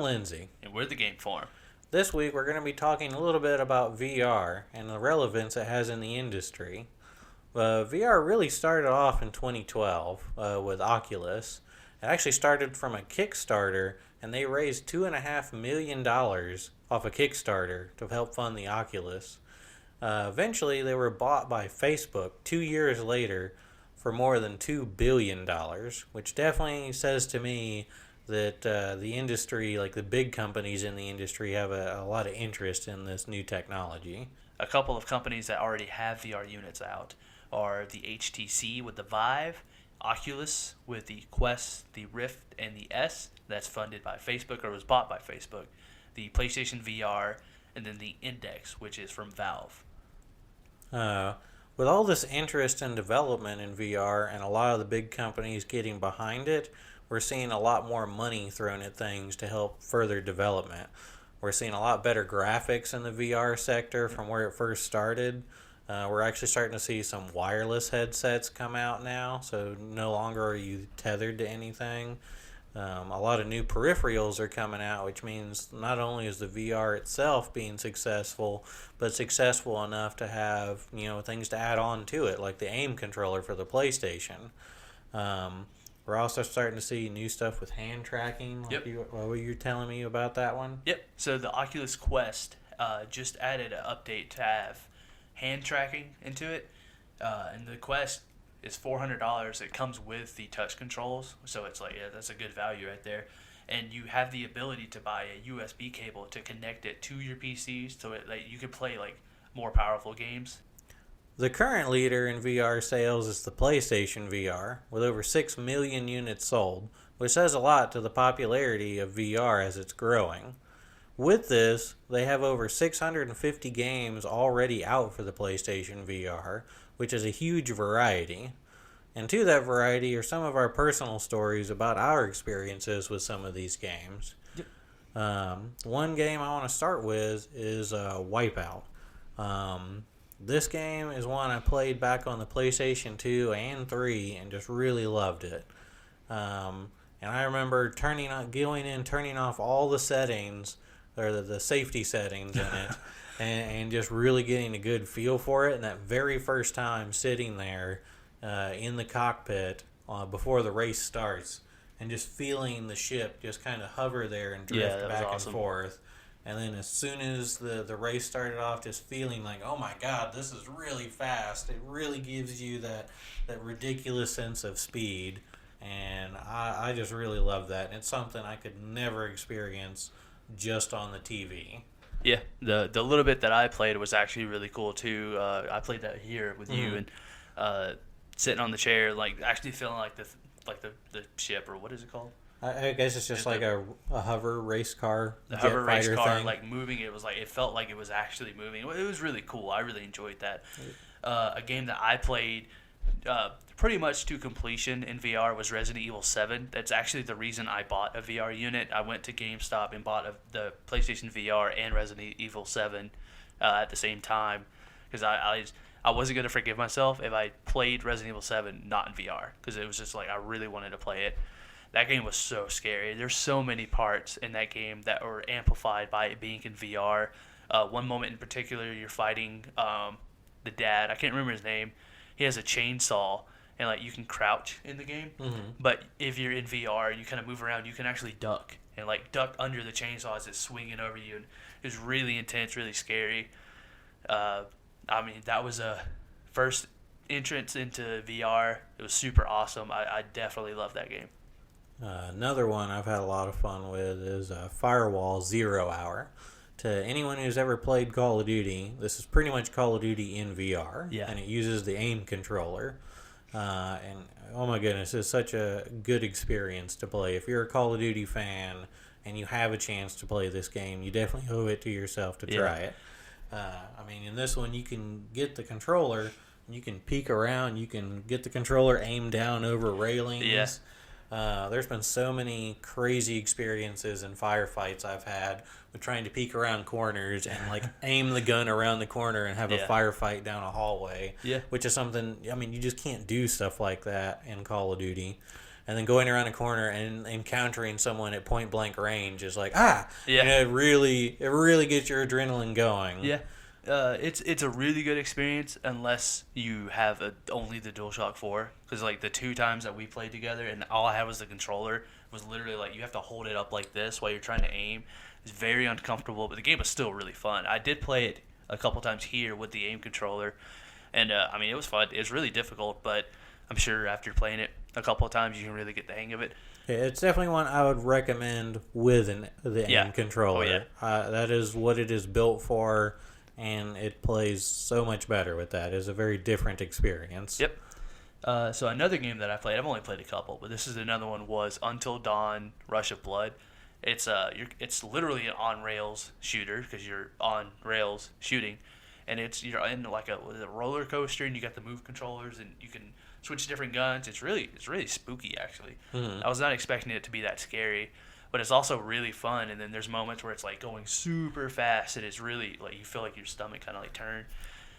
Lindsay. And we're the Game Forum. This week we're going to be talking a little bit about VR and the relevance it has in the industry. VR really started off in 2012 with Oculus. It actually started from a Kickstarter, and they raised $2.5 million off a Kickstarter to help fund the Oculus. Eventually, they were bought by Facebook 2 years later for more than $2 billion, which definitely says to me that the industry, like the big companies in the industry, have a lot of interest in this new technology. A couple of companies that already have VR units out are the HTC with the Vive, Oculus with the Quest, the Rift, and the S. That's funded by Facebook or was bought by Facebook. The PlayStation VR, and then the Index, which is from Valve. With all this interest and development in VR and a lot of the big companies getting behind it, we're seeing a lot more money thrown at things to help further development. We're seeing a lot better graphics in the VR sector from where it first started. We're actually starting to see some wireless headsets come out now, so no longer are you tethered to anything. A lot of new peripherals are coming out, which means not only is the VR itself being successful, but successful enough to have things to add on to it, like the aim controller for the PlayStation. We're also starting to see new stuff with hand tracking. Like Yep. What were you telling me about that one? Yep. So the Oculus Quest just added an update to have hand tracking into it, and the Quest is $400. It comes with the touch controls, so it's like, yeah, that's a good value right there. And you have the ability to buy a USB cable to connect it to your PCs, so you can play like more powerful games. The current leader in VR sales is the PlayStation VR, with over 6 million units sold, which says a lot to the popularity of VR as it's growing. With this, they have over 650 games already out for the PlayStation VR, which is a huge variety. And to that variety are some of our personal stories about our experiences with some of these games. Yep. One game I want to start with is Wipeout. This game is one I played back on the PlayStation 2 and 3 and just really loved it. And I remember turning off all the settings, or the safety settings in it, and just really getting a good feel for it. And that very first time sitting there in the cockpit before the race starts, and just feeling the ship just kind of hover there and drift back and forth. And then as soon as the race started off, just feeling like, oh my God, this is really fast. It really gives you that ridiculous sense of speed. And I just really love that. And it's something I could never experience just on the TV. Yeah, the little bit that I played was actually really cool too. I played that here with you, and sitting on the chair, like actually feeling like the ship, or what is it called? I guess it's just like a hover race car. The hover race car, thing. like moving. It felt like it was actually moving. It was really cool. I really enjoyed that. A game that I played pretty much to completion in VR was Resident Evil 7. That's actually the reason I bought a VR unit. I went to GameStop and bought the PlayStation VR and Resident Evil 7 at the same time, because I wasn't going to forgive myself if I played Resident Evil 7 not in VR, because it was just like I really wanted to play it. That game was so scary. There's so many parts in that game that were amplified by it being in VR. One moment in particular, you're fighting the dad. I can't remember his name. He has a chainsaw, and like you can crouch in the game. Mm-hmm. But if you're in VR, you kind of move around. You can actually duck and like duck under the chainsaw as it's swinging over you. And it was really intense, really scary. That was a first entrance into VR. It was super awesome. I definitely love that game. Another one I've had a lot of fun with is Firewall 0 Hour. To anyone who's ever played Call of Duty, this is pretty much Call of Duty in VR. Yeah. And it uses the aim controller. And oh my goodness, it's such a good experience to play. If you're a Call of Duty fan and you have a chance to play this game, you definitely owe it to yourself to try it. In this one, you can get the controller, you can peek around, you can get the controller aimed down over railings. Yeah. There's been so many crazy experiences in firefights I've had with trying to peek around corners and like aim the gun around the corner and have a firefight down a hallway. Yeah. Which is something, you just can't do stuff like that in Call of Duty. and then going around a corner and encountering someone at point blank range is like it really gets your adrenaline going. Yeah. It's a really good experience unless you have only the DualShock 4, because like the 2 times that we played together and all I had was the controller, it was literally like you have to hold it up like this while you're trying to aim. It's very uncomfortable, but the game was still really fun. I did play it a couple times here with the aim controller, and I mean it was fun. It was really difficult, but I'm sure after playing it a couple of times you can really get the hang of it. Yeah, it's definitely one I would recommend with the aim controller. That is what it is built for. And it plays so much better with that. It's a very different experience. Yep. So another game that I played, I've only played a couple, but this is another one, was Until Dawn: Rush of Blood. It's literally an on rails shooter because you're on rails shooting, and you're in like a roller coaster, and you got the move controllers, and you can switch different guns. It's really spooky actually. Mm-hmm. I was not expecting it to be that scary. But it's also really fun, and then there's moments where it's like going super fast, and it's really like you feel like your stomach kind of like turn.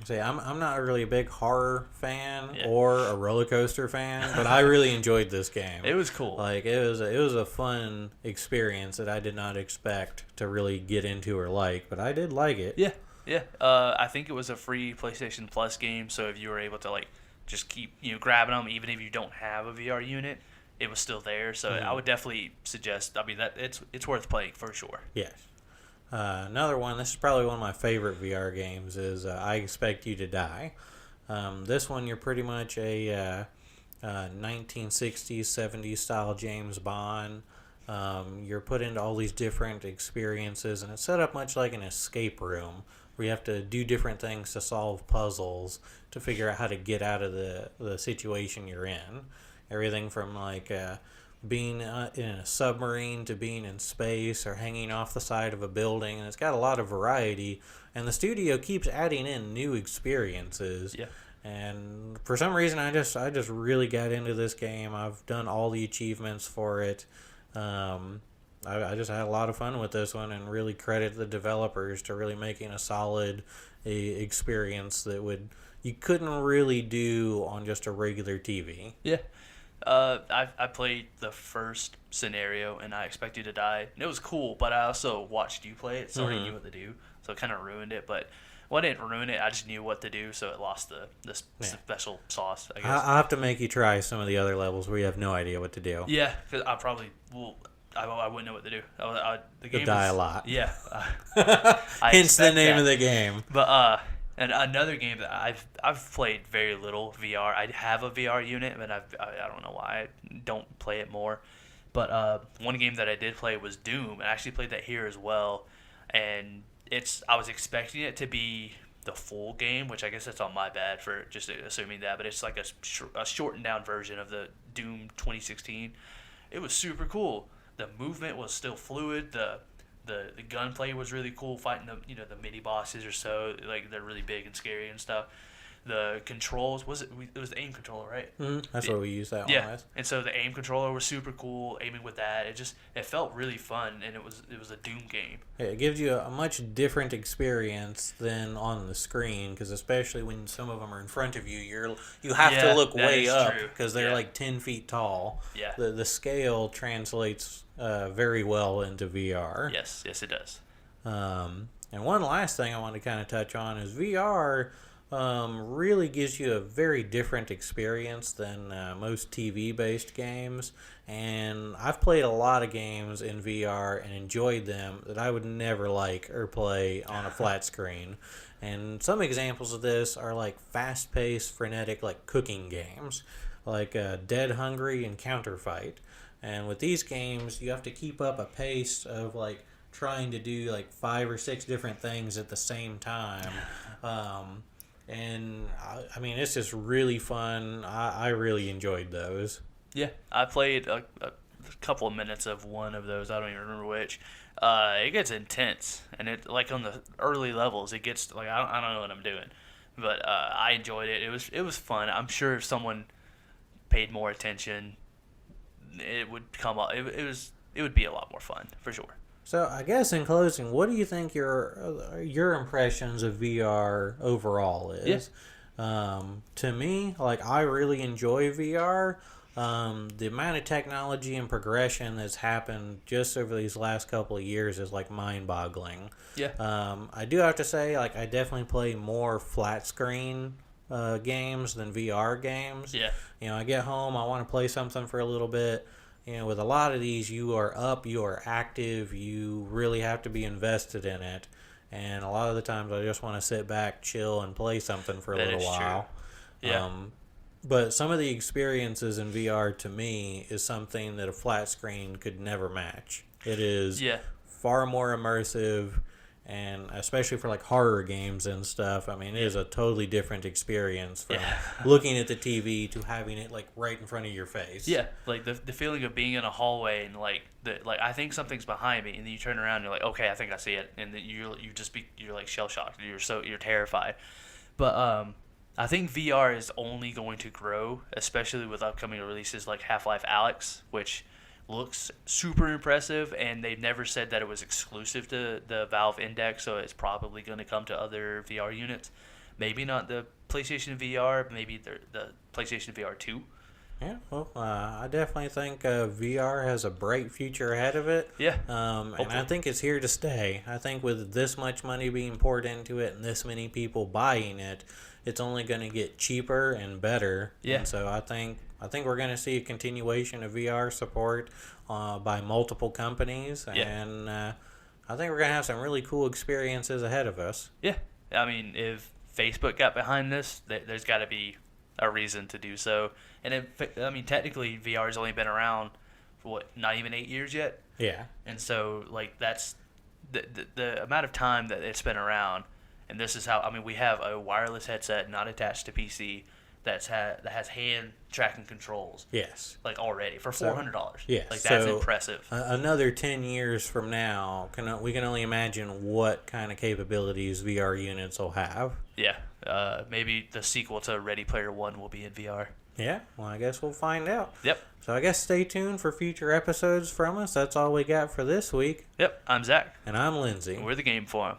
See, I'm not really a big horror fan or a roller coaster fan, but I really enjoyed this game. It was cool. Like it was a fun experience that I did not expect to really get into or like, but I did like it. Yeah. I think it was a free PlayStation Plus game, so if you were able to like just keep grabbing them, even if you don't have a VR unit, it was still there, so I would definitely suggest. I mean, that it's worth playing for sure. Yes. Another one. This is probably one of my favorite VR games. Is I Expect You to Die. This one, you're pretty much a 1960s, 70s style James Bond. You're put into all these different experiences, and it's set up much like an escape room, where you have to do different things to solve puzzles to figure out how to get out of the situation you're in. Everything from like being in a submarine to being in space or hanging off the side of a building, and it's got a lot of variety. And the studio keeps adding in new experiences. Yeah. And for some reason, I just really got into this game. I've done all the achievements for it. I just had a lot of fun with this one, and really credit the developers to really making a solid experience that you couldn't really do on just a regular TV. Yeah. I played the first scenario, and I Expect You to Die, and it was cool, but I also watched you play it, so I already knew what to do, so it kind of ruined it. But I didn't ruin it, I just knew what to do, so it lost the special sauce, I guess. I'll have to make you try some of the other levels where you have no idea what to do. Yeah, because I probably I wouldn't know what to do. The game die a lot. Yeah. Hence the name of the game. But and another game that I've played very little VR. I have a VR unit, but I don't know why I don't play it more. But one game that I did play was Doom. I actually played that here as well, and I was expecting it to be the full game, which I guess that's on my bad for just assuming that. But it's like a shortened down version of the Doom 2016. It was super cool. The movement was still fluid. The gunplay was really cool, fighting the mini bosses or so, like they're really big and scary and stuff. The controls it was the aim controller, right? Mm-hmm. That's what we used that one as. And so the aim controller was super cool. Aiming with that, it felt really fun, and it was a Doom game. Yeah, it gives you a much different experience than on the screen, because especially when some of them are in front of you, you have to look way up because they're like 10 feet tall. Yeah. The scale translates very well into VR. Yes, it does. And one last thing I want to kind of touch on is VR. Really gives you a very different experience than most TV-based games, and I've played a lot of games in VR and enjoyed them that I would never like or play on a flat screen. And some examples of this are like fast-paced, frenetic, like cooking games, like Dead Hungry and Counterfight. And with these games, you have to keep up a pace of like trying to do like 5 or 6 different things at the same time. And I mean, it's just really fun. I really enjoyed those. Yeah, I played a couple of minutes of one of those. I don't even remember which. It gets intense, and it like on the early levels, it gets like I don't know what I'm doing, but I enjoyed it. It was fun. I'm sure if someone paid more attention, it would come up. It would be a lot more fun for sure. So I guess in closing, what do you think your impressions of VR overall is? Yeah. To me, like I really enjoy VR. The amount of technology and progression that's happened just over these last couple of years is like mind-boggling. Yeah. I do have to say, like, I definitely play more flat screen games than VR games. Yeah. You know, I get home, I want to play something for a little bit. You know, with a lot of these, you are up, you are active, you really have to be invested in it. And a lot of the times, I just want to sit back, chill, and play something for a That little is while. true. Yeah. But some of the experiences in VR to me is something that a flat screen could never match. It is Yeah. far more immersive, and especially for like horror games and stuff. I mean, it is a totally different experience from looking at the TV to having it like right in front of your face. Yeah, like the feeling of being in a hallway and like I think something's behind me, and then you turn around and you're like, okay, I think I see it, and then you're like shell shocked, you're terrified. But I think VR is only going to grow, especially with upcoming releases like Half-Life Alyx, which looks super impressive, and they've never said that it was exclusive to the Valve Index, so it's probably going to come to other VR units. Maybe not the PlayStation VR, maybe the PlayStation VR 2. Yeah, well, I definitely think VR has a bright future ahead of it. Yeah, and I think it's here to stay. I think with this much money being poured into it and this many people buying it, it's only going to get cheaper and better. Yeah. And so I think we're going to see a continuation of VR support by multiple companies, and I think we're going to have some really cool experiences ahead of us. Yeah, I mean, if Facebook got behind this, there's got to be a reason to do so. And technically, VR has only been around for not even 8 years yet. Yeah. And so, like, that's the amount of time that it's been around. And this is how, I mean, we have a wireless headset not attached to PC that has hand tracking controls. Yes. Like, already for $400. Yes. Like, that's so impressive. Another 10 years from now, we can only imagine what kind of capabilities VR units will have. Yeah. Maybe the sequel to Ready Player One will be in VR. Yeah, well, I guess we'll find out. Yep. So I guess stay tuned for future episodes from us. That's all we got for this week. Yep. I'm Zach. And I'm Lindsay. And we're the Game Forum.